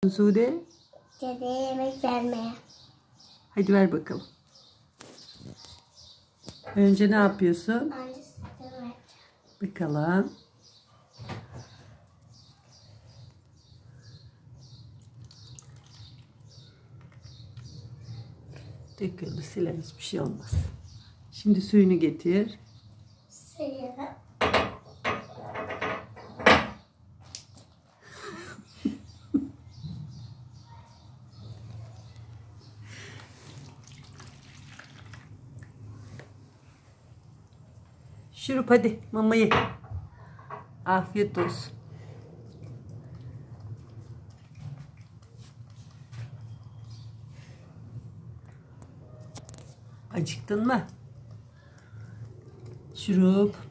Sude. Dedeye yemek vermeye. Hadi ver bakalım. Önce ne yapıyorsun? Önce sütü vereceğim. Bakalım. Döküldü, sileriz, bir şey olmaz. Şimdi suyunu getir. Suyu. Şurup hadi mamayı. Afiyet olsun. Acıktın mı? Şurup.